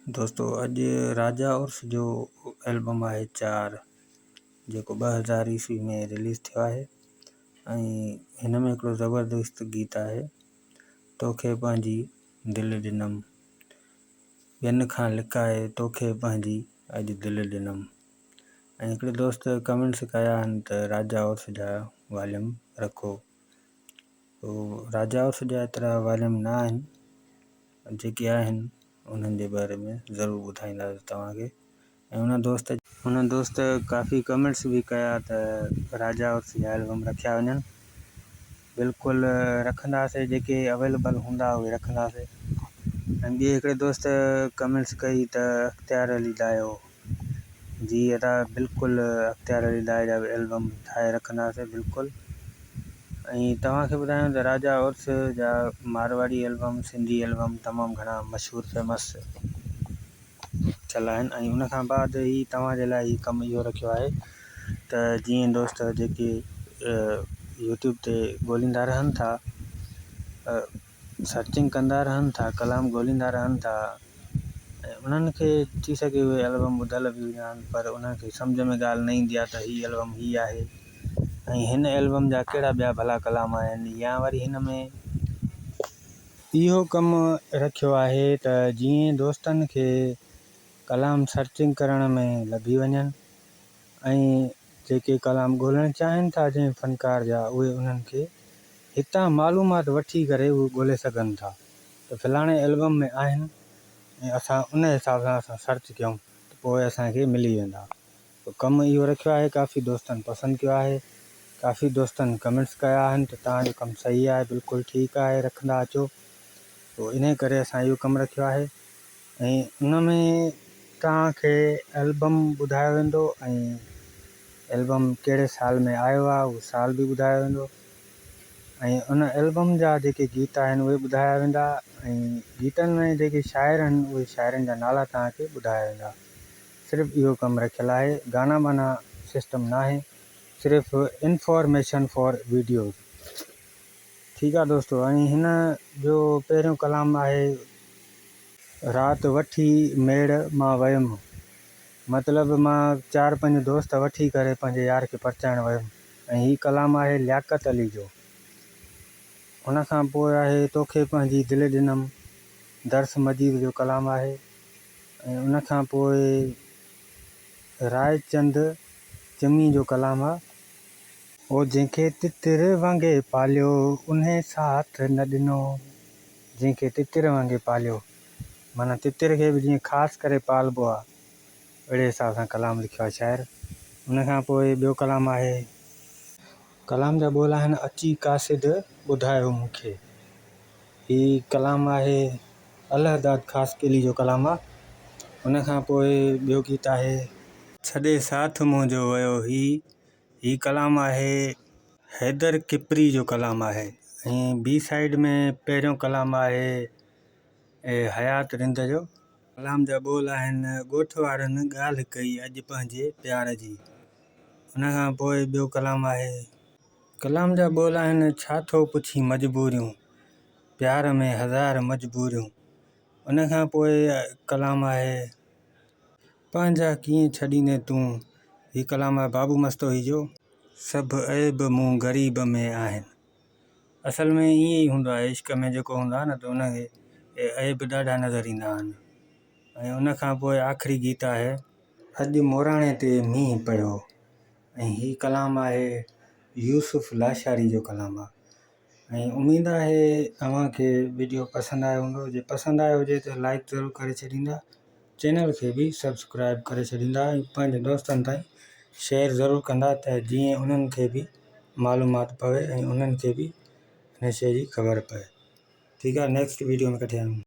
दोस्तों अॼु राजा उर्स जो एल्बम आहे 4 जेको 2000 ईस्वी में रिलीज़ थियो आहे ऐं हिन में हिकिड़ो ज़बरदस्त गीत आहे तोखे पंहिंजी दिलि ॾिनमि ॿियनि खां लिकाए तोखे पंहिंजी अॼु दिलि ॾिनमि ऐं हिकिड़े दोस्त कमेंट्स कया आहिनि त राजा उर्स जा वॉल्यूम रखो। पोइ राजा उर्स जा एतिरा वॉल्यूम न आहिनि, जेके आहिनि उन्हनि जे बारे में ज़रूरु ॿुधाईंदासीं तव्हांखे। ऐं हुन दोस्त काफ़ी कमेंट्स बि कया त राजा उर्स जा एल्बम रखिया वञनि। बिल्कुलु रखंदासीं, जेके अवेलेबल हूंदा उहे रखंदासीं। ऐं ॿिए हिकिड़े दोस्त कमेंट्स कई त अख्तियार अली डायो जी, अदा बिल्कुलु अख्तियार अली डायो जा एल्बम ठाहे रखंदासीं बिल्कुलु। ऐं तव्हांखे ॿुधायूं त राजा उर्स जा मारवाड़ी एल्बम, सिंधी एल्बम तमामु घणा मशहूरु फेमस थियल आहिनि। ऐं उन खां बाद ही तव्हांजे लाइ ही कमु इहो रखियो आहे त जीअं दोस्त जेके यूट्यूब ते ॻोल्हींदा रहनि था, सर्चिंग कंदा रहनि था, कलाम ॻोल्हींदा रहनि था, ऐं उन्हनि खे थी सघे उहे एल्बम ॿुधल बि हुजनि पर उन्हनि खे सम्झ में ॻाल्हि न ईंदी आहे त ही एल्बम ही आहे ऐं हिन एल्बम जा कहिड़ा ॿिया भला कलाम आहिनि, या वरी हिन में इहो कमु रखियो आहे त जीअं दोस्तनि खे कलाम सर्चिंग करण में लॻी वञनि ऐं जेके कलाम ॻोल्हणु चाहिनि था जंहिं फ़नकार जा, उहे उन्हनि खे हितां मालूमात वठी करे उहे ॻोल्हे सघनि था त फलाणे एल्बम में आहिनि ऐं असां उन हिसाब सां असां सर्च कयूं त पोइ असांखे मिली वेंदा। कमु इहो रखियो आहे, काफ़ी दोस्तनि पसंदि कयो आहे, काफ़ी दोस्तनि कमेंट्स कया आहिनि त तव्हांजो कमु सही आहे, बिल्कुलु ठीकु आहे, रखंदा अचो। पोइ इन करे असां इहो कमु रखियो आहे। ऐं उन में तव्हांखे एल्बम ॿुधायो वेंदो ऐं एल्बम कहिड़े साल में आयो आहे उहो साल बि ॿुधायो वेंदो ऐं उन एल्बम जा जेके गीत आहिनि उहे ॿुधाया वेंदा ऐं गीतनि में जेके शाइर आहिनि उहे शाइरनि जा नाला तव्हांखे ॿुधाया वेंदा। सिर्फ़ु इहो कमु रखियलु आहे, गाना वाना सिस्टम न आहे, सिर्फ़ु इंफॉर्मेशन फॉर वीडियो। ठीकु आहे दोस्तों। ऐं हिन जो पहिरियों कलाम आहे राति वठी मेड़ मां वयुमि, मतिलबु मां 4-5 दोस्त वठी करे पंहिंजे यार खे परचाइण वियुमि ऐं हीउ कलाम आहे लियाकत अली जो। उन खां पोइ आहे तोखे पंहिंजी दिलि ॾिनमि, दर्स मजीद जो कलाम आहे। ऐं उन खां पोइ रायचंद चमी जो कलाम आहे, ओ जंहिंखे तितिर वांगुरु पालियो उन साथ न ॾिनो। जंहिंखे तितिर वांगुरु पालियो माना तितिर खे बि जीअं ख़ासि करे पालिबो आहे, अहिड़े हिसाब सां कलाम लिखियो आहे शाइर। उन खां पोइ ॿियो कलाम आहे, कलाम जा ॿोल आहिनि अची कासिद ॿुधायो मूंखे। हीउ कलाम आहे अलहदाद ख़ासकेली जो कलाम आहे। उन खां पोइ ॿियो गीत आहे छॾे साथ मुंहिंजो वियो, ही कलाम आहे हैदर किपरी जो कलाम आहे। ऐं बी साइड में पहिरियों कलाम आहे हयात रिंद जो। कलाम जा ॿोल आहिनि ॻोठ वारनि ॻाल्हि कई अॼु पंहिंजे प्यार जी। उन खां पोइ ॿियो कलाम आहे, कलाम जा ॿोल आहिनि छा थो पुछी मजबूरियूं, प्यार में हज़ार मजबूरियूं। उन खां पोइ कलाम आहे पंहिंजा कीअं छॾींदे तूं, हीउ कलाम आहे बाबू मस्तोही जो। सभु ऐब मूं ग़रीब में आहिनि। असल में ईअं ई हूंदो आहे, इश्क में जेको हूंदो आहे न त उनखे ऐब ॾाढा नज़र ईंदा आहिनि। ऐं उन खां पोइ आख़िरी गीत आहे अॼु मोराणे ते मींहुं पियो, ऐं हीउ कलाम आहे यूसुफ लाशारी जो कलाम आहे। ऐं उमेदु आहे तव्हांखे वीडियो पसंदि आयो हूंदो। जे पसंदि आयो हुजे त लाइक ज़रूरु करे छॾींदा, चैनल खे बि सब्सक्राइब करे छॾींदा ऐं पंहिंजे दोस्तनि ताईं शेयर ज़रूरु कंदा त जीअं उन्हनि खे बि मालूमात पवे ऐं उन्हनि खे बि हिन शइ जी ख़बर पए। ठीकु आहे, नेक्स्ट वीडियो में कॾहिं